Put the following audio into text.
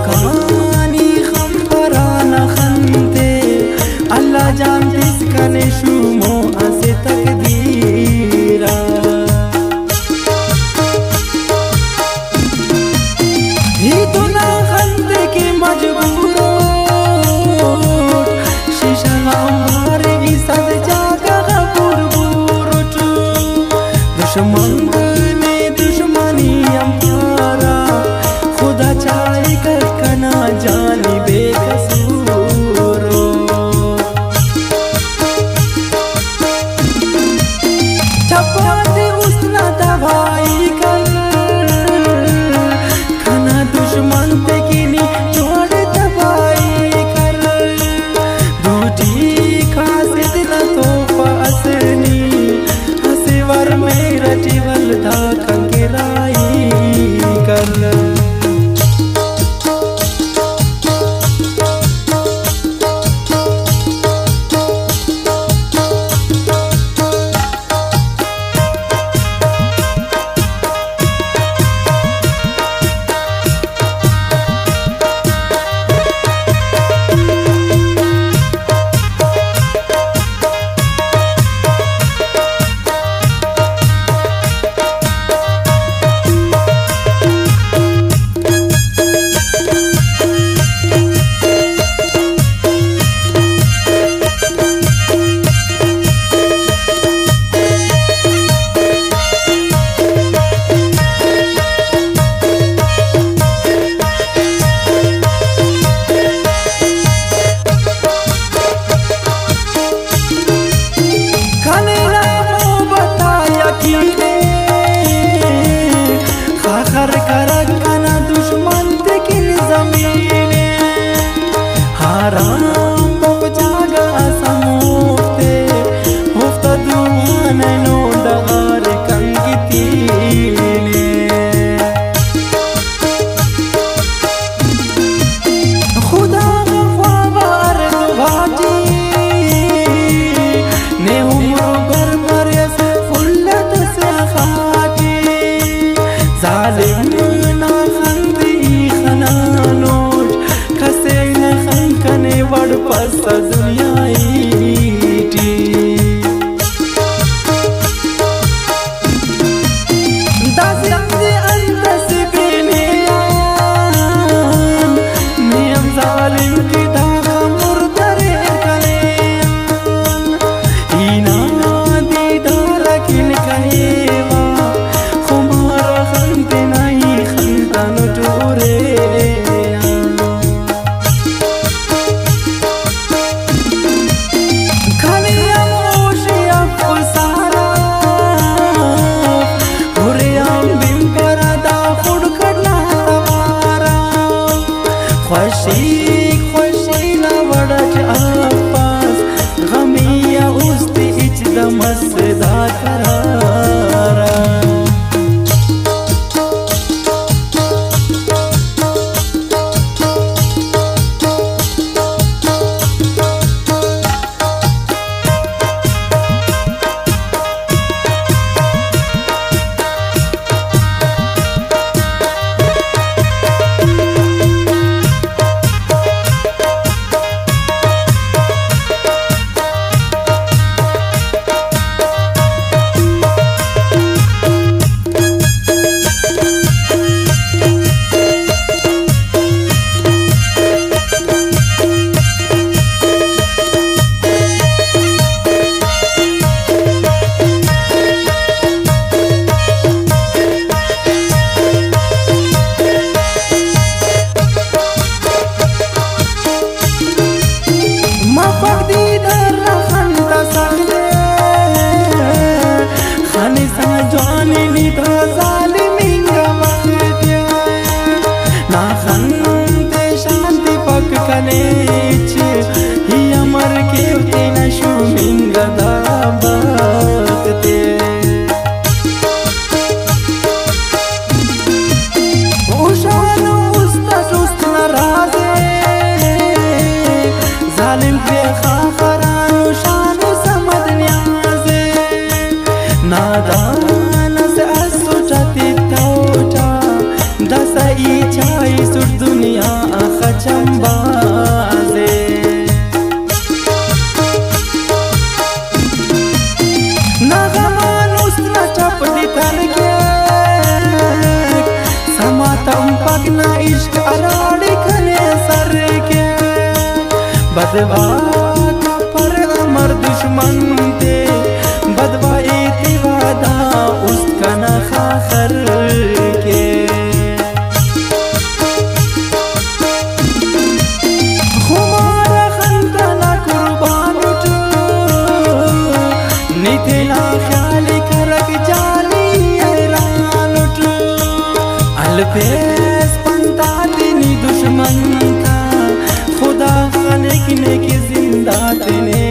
खानी खंबराना खनते अल्लाह जानते इसकने शुमो असे तकदीरा ही तो ना खनते के मजबूरो शीशा हमारे इसाद जागा खबर बुरुट दुश्मन ने दुश्मनी हमारा खुदा चाहे कर कना जानी बेकसूरो चपाते उसना दवाई कर खाना दुश्मन पे किनी छोड़ दवाई कर दूठी खासिद न तो पासनी हसीवर मेरा जीवल था कंगिराई कर खाखर करक कना दुश्मन दिखिल जमीने हाराम बब जागा समूते हुफ्ता दुमान नो डगार कंगितीने खुदा गफार दुभाटी ने उम्र बरबर से फुल्लत से खाटी जालिम ना खंदी खनानोट खसे न खंकने वड़ पस दुनियाईटी दासियांदे अंतस बेने नियम जालिम की धागा मुर्दरे कलेयान हीना दीदार किन कहेवा खुशी न वड़च आपस गमिया उस्ती इच दमसदा करारा ही अमर के न शुमिंग दाबते उशान उस्ता सुस्त नाराजे जालिम के खाखरान शान समद न्याजे नादान से असुचती तोटा दसाई चाई सुर दुनिया पकना इश्क अराड़ी खने सर के बदवा का पर अमर दुश्मन थे बदवा इति वादा उसका न खाखर के हमारा खंदना कुर्बान उठो नितेला ख्याल करक जाली हैरान उठो अलबेस पंता दिनी दुश्मन का खुदा खाने की जिंदा तेने